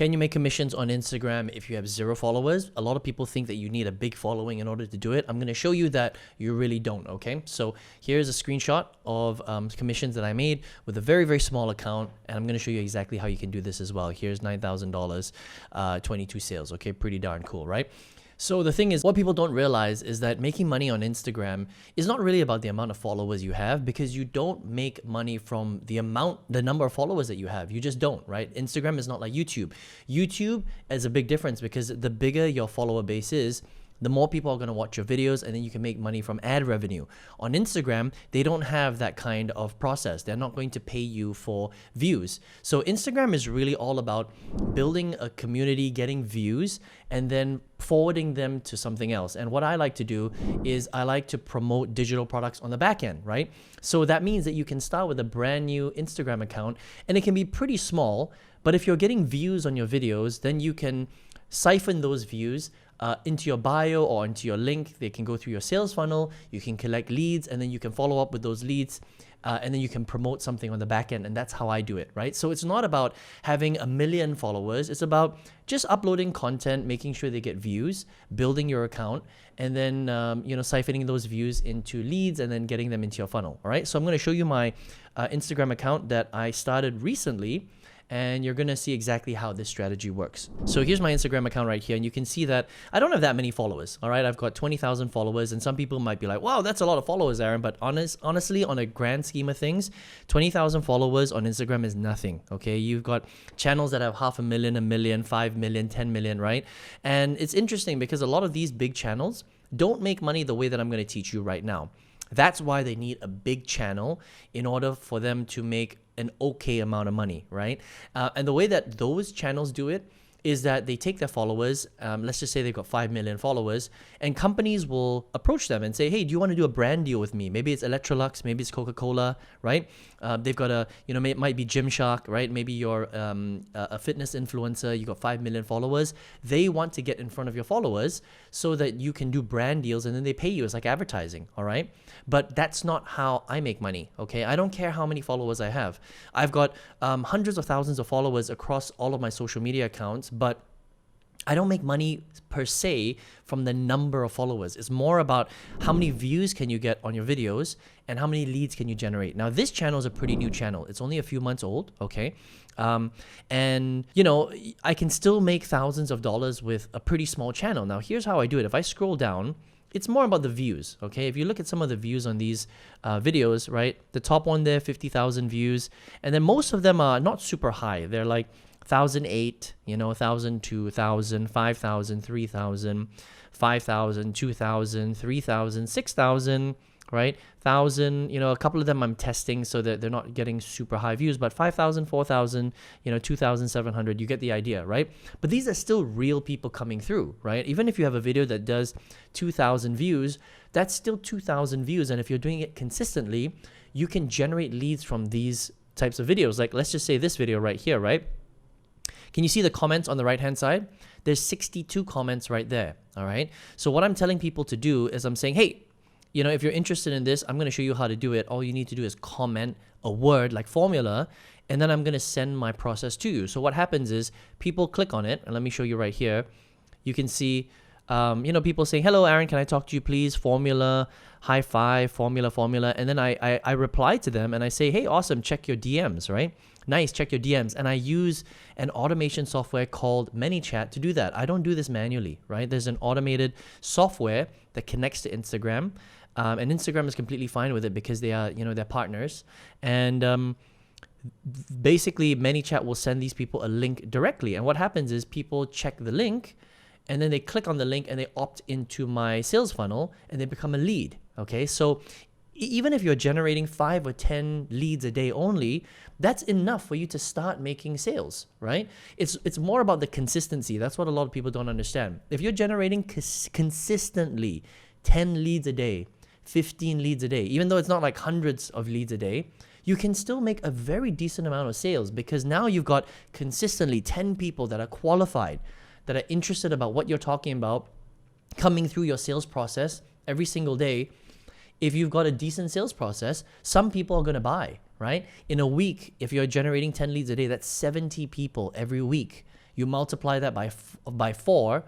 Can you make commissions on Instagram if you have 0 followers? A lot of people think that you need a big following in order to do it. I'm going to show you that you really don't, okay? So here's a screenshot of commissions that I made with a very, very small account, and I'm going to show you exactly how you can do this as well. Here's $9,000, 22 sales, okay? Pretty darn cool, right? So the thing is, what people don't realize is that making money on Instagram is not really about the amount of followers you have, because you don't make money from the number of followers that you have. You just don't, right? Instagram is not like YouTube. YouTube is a big difference, because the bigger your follower base is, the more people are going to watch your videos, and then you can make money from ad revenue. On Instagram, they don't have that kind of process. They're not going to pay you for views. So Instagram is really all about building a community, getting views, and then forwarding them to something else. And what I like to do is I like to promote digital products on the back end, right? So that means that you can start with a brand new Instagram account, and it can be pretty small, but if you're getting views on your videos, then you can siphon those views into your bio or into your link. They can go through your sales funnel. You can collect leads, and then you can follow up with those leads, and then you can promote something on the back end. And that's how I do it, right? So it's not about having 1 million followers. It's about just uploading content, making sure they get views, building your account, and then siphoning those views into leads and then getting them into your funnel. All right. So I'm going to show you my Instagram account that I started recently, and you're going to see exactly how this strategy works. So here's my Instagram account right here, and you can see that I don't have that many followers, all right? I've got 20,000 followers, and some people might be like, wow, that's a lot of followers, Aaron, but honestly, on a grand scheme of things, 20,000 followers on Instagram is nothing, okay? You've got channels that have 500,000, 1 million, 5 million, 10 million, right? And it's interesting because a lot of these big channels don't make money the way that I'm going to teach you right now. That's why they need a big channel in order for them to make an okay amount of money, right? And the way that those channels do it is that they take their followers, let's just say they've got 5 million followers, and companies will approach them and say, hey, do you want to do a brand deal with me? Maybe it's Electrolux, maybe it's Coca-Cola, right? They've got it might be Gymshark, right? Maybe you're a fitness influencer, you got 5 million followers. They want to get in front of your followers so that you can do brand deals, and then they pay you. It's like advertising, all right? But that's not how I make money, okay? I don't care how many followers I have. I've got hundreds of thousands of followers across all of my social media accounts, but I don't make money per se from the number of followers. It's more about how many views can you get on your videos and how many leads can you generate. Now, this channel is a pretty new channel. It's only a few months old, okay? And, I can still make thousands of dollars with a pretty small channel. Now, here's how I do it. If I scroll down, it's more about the views, okay? If you look at some of the views on these videos, right? The top one there, 50,000 views. And then most of them are not super high. They're like 1,008, 1,000, 2,000, 5,000, 3,000, 5,000, 2,000, 3,000, 6,000, right? 1,000, a couple of them I'm testing so that they're not getting super high views, but 5,000, 4,000, 2,700, you get the idea, right? But these are still real people coming through, right? Even if you have a video that does 2,000 views, that's still 2,000 views. And if you're doing it consistently, you can generate leads from these types of videos. Like, let's just say this video right here, right? Can you see the comments on the right-hand side? There's 62 comments right there, all right? So what I'm telling people to do is I'm saying, hey, if you're interested in this, I'm going to show you how to do it. All you need to do is comment a word like formula, and then I'm going to send my process to you. So what happens is people click on it, and let me show you right here. You can see, people saying, hello, Aaron, can I talk to you, please? Formula, high five, formula. And then I reply to them, and I say, hey, awesome, check your DMs, right? Nice, check your DMs. And I use an automation software called ManyChat to do that. I don't do this manually, right? There's an automated software that connects to Instagram. And Instagram is completely fine with it because they are, they're partners. And basically, ManyChat will send these people a link directly. And what happens is people check the link, and then they click on the link and they opt into my sales funnel and they become a lead, okay? So even if you're generating 5 or 10 leads a day only, that's enough for you to start making sales, right? It's more about the consistency. That's what a lot of people don't understand. If you're generating consistently 10 leads a day, 15 leads a day, even though it's not like hundreds of leads a day, you can still make a very decent amount of sales because now you've got consistently 10 people that are qualified, that are interested about what you're talking about, coming through your sales process every single day. If you've got a decent sales process, some people are going to buy, right? In a week, if you're generating 10 leads a day, that's 70 people every week. You multiply that by 4.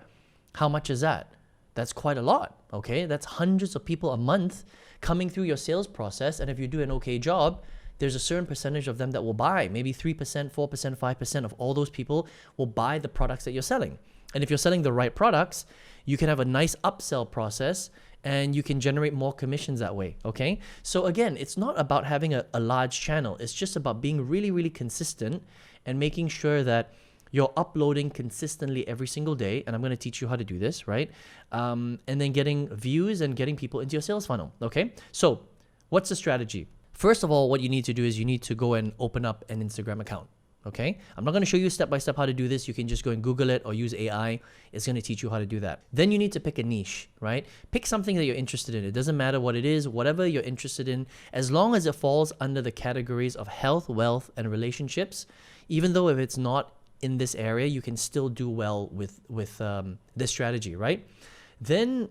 How much is that? That's quite a lot, okay? That's hundreds of people a month coming through your sales process. And if you do an okay job, there's a certain percentage of them that will buy. Maybe 3%, 4%, 5% of all those people will buy the products that you're selling. And if you're selling the right products, you can have a nice upsell process and you can generate more commissions that way, okay? So again, it's not about having a large channel. It's just about being really, really consistent and making sure that you're uploading consistently every single day. And I'm going to teach you how to do this, right? And then getting views and getting people into your sales funnel, okay? So what's the strategy? First of all, what you need to do is you need to go and open up an Instagram account. Okay, I'm not going to show you step by step how to do this. You can just go and Google it or use AI. It's going to teach you how to do that. Then you need to pick a niche, right? Pick something that you're interested in. It doesn't matter what it is, whatever you're interested in, as long as it falls under the categories of health, wealth, and relationships. Even though if it's not in this area, you can still do well with this strategy, right? Then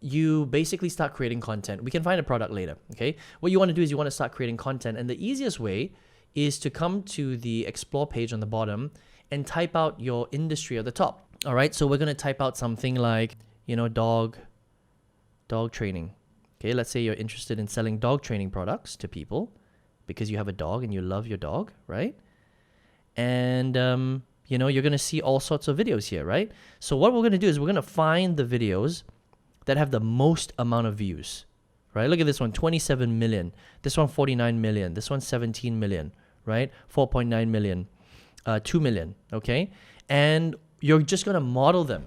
you basically start creating content. We can find a product later, okay? What you want to do is you want to start creating content. And the easiest way is to come to the explore page on the bottom and type out your industry at the top. All right, so we're going to type out something like, dog training. Okay, let's say you're interested in selling dog training products to people because you have a dog and you love your dog, right? And, you're going to see all sorts of videos here, right? So what we're going to do is we're going to find the videos that have the most amount of views, right? Look at this one, 27 million. This one, 49 million. This one, 17 million, right? 4.9 million, 2 million, okay? And you're just going to model them.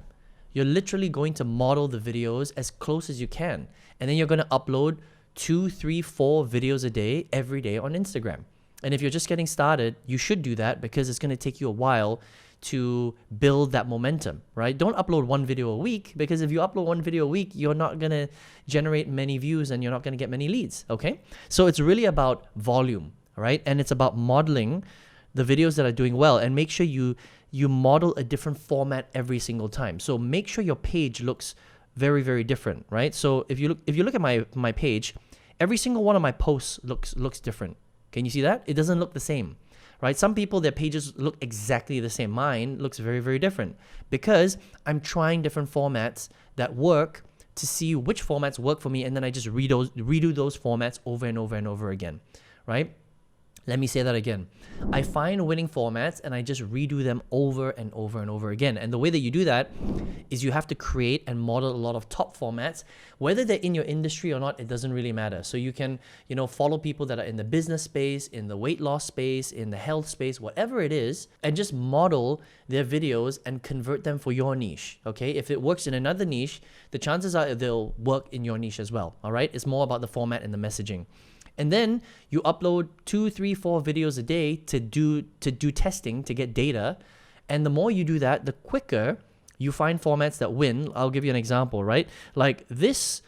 You're literally going to model the videos as close as you can. And then you're going to upload 2, 3, 4 videos a day, every day on Instagram. And if you're just getting started, you should do that because it's going to take you a while to build that momentum, right? Don't upload one video a week because if you upload one video a week, you're not going to generate many views and you're not going to get many leads, okay? So it's really about volume, right? And it's about modeling the videos that are doing well and make sure you model a different format every single time. So make sure your page looks very, very different, right? So if you look at my page, every single one of my posts looks different. Can you see that? It doesn't look the same, right? Some people, their pages look exactly the same. Mine looks very, very different because I'm trying different formats that work to see which formats work for me. And then I just redo those formats over and over and over again, right? Let me say that again. I find winning formats and I just redo them over and over and over again. And the way that you do that is you have to create and model a lot of top formats. Whether they're in your industry or not, it doesn't really matter. So you can, follow people that are in the business space, in the weight loss space, in the health space, whatever it is, and just model their videos and convert them for your niche, okay? If it works in another niche, the chances are they'll work in your niche as well, all right? It's more about the format and the messaging. And then you upload 2, 3, 4 videos a day to do testing, to get data. And the more you do that, the quicker you find formats that win. I'll give you an example, right? Like this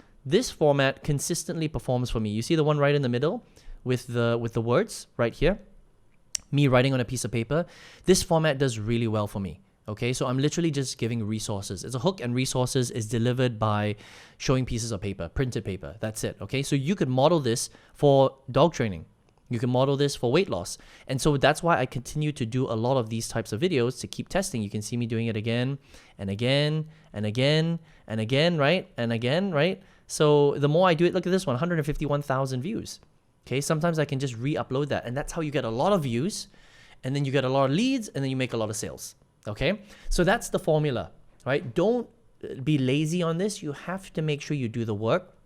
format consistently performs for me. You see the one right in the middle with the words right here? Me writing on a piece of paper. This format does really well for me. Okay, so I'm literally just giving resources. It's a hook and resources is delivered by showing pieces of paper, printed paper. That's it, okay? So you could model this for dog training. You can model this for weight loss. And so that's why I continue to do a lot of these types of videos to keep testing. You can see me doing it again and again and again and again, right? And again, right? So the more I do it, look at this one, 151,000 views. Okay, sometimes I can just re-upload that. And that's how you get a lot of views and then you get a lot of leads and then you make a lot of sales. Okay, so that's the formula, right? Don't be lazy on this. You have to make sure you do the work.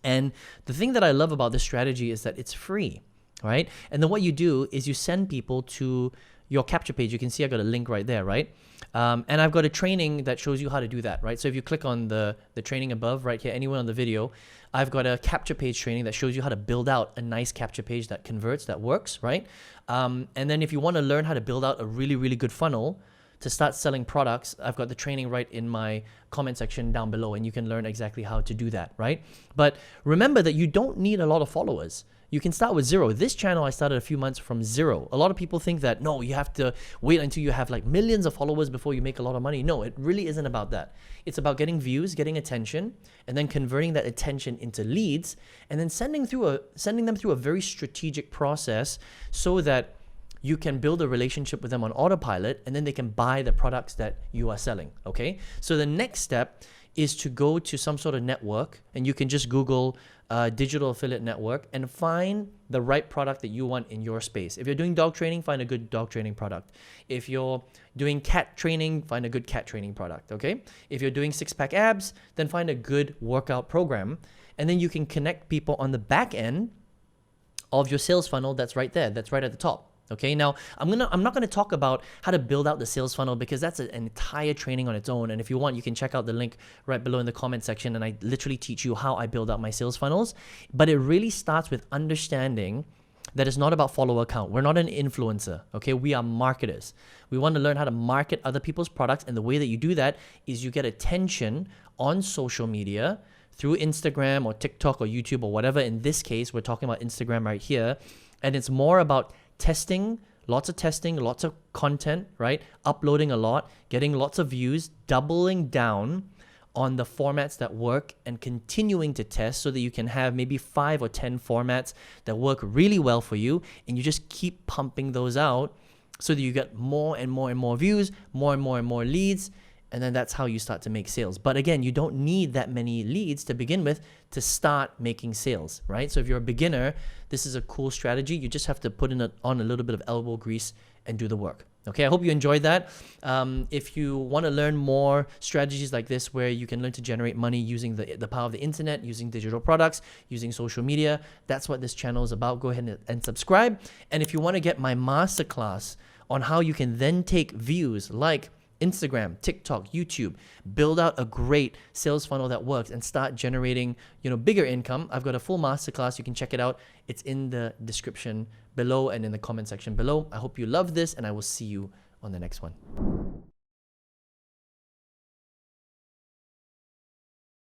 And the thing that I love about this strategy is that it's free, right? And then what you do is you send people to your capture page. You can see I got a link right there, right? And I've got a training that shows you how to do that, right? So if you click on the training above right here, anywhere on the video, I've got a capture page training that shows you how to build out a nice capture page that converts, that works, right? And then if you want to learn how to build out a really, really good funnel to start selling products, I've got the training right in my comment section down below, and you can learn exactly how to do that, right? But remember that you don't need a lot of followers. You can start with 0. This channel, I started a few months from 0. A lot of people think that, no, you have to wait until you have like millions of followers before you make a lot of money. No, it really isn't about that. It's about getting views, getting attention, and then converting that attention into leads, and then sending them through a very strategic process so that you can build a relationship with them on autopilot, and then they can buy the products that you are selling, okay? So the next step is to go to some sort of network, and you can just Google digital affiliate network and find the right product that you want in your space. If you're doing dog training, find a good dog training product. If you're doing cat training, find a good cat training product, okay? If you're doing six-pack abs, then find a good workout program, and then you can connect people on the back end of your sales funnel that's right there, that's right at the top. Okay, now I'm not gonna talk about how to build out the sales funnel because that's an entire training on its own. And if you want, you can check out the link right below in the comment section, and I literally teach you how I build out my sales funnels. But it really starts with understanding that it's not about follower count. We're not an influencer, okay? We are marketers. We want to learn how to market other people's products, and the way that you do that is you get attention on social media through Instagram or TikTok or YouTube or whatever. In this case, we're talking about Instagram right here, and it's more about testing, lots of content, right? Uploading a lot, getting lots of views, doubling down on the formats that work, and continuing to test so that you can have maybe 5 or 10 formats that work really well for you, and you just keep pumping those out so that you get more and more and more views, more and more leads, and then that's how you start to make sales. But again, you don't need that many leads to begin with to start making sales, right? So if you're a beginner, this is a cool strategy. You just have to put on a little bit of elbow grease and do the work. Okay, I hope you enjoyed that. If you want to learn more strategies like this where you can learn to generate money using the power of the internet, using digital products, using social media, that's what this channel is about. Go ahead and subscribe. And if you want to get my masterclass on how you can then take views like Instagram, TikTok, YouTube, build out a great sales funnel that works and start generating, bigger income, I've got a full masterclass. You can check it out. It's in the description below and in the comment section below. I hope you love this, and I will see you on the next one.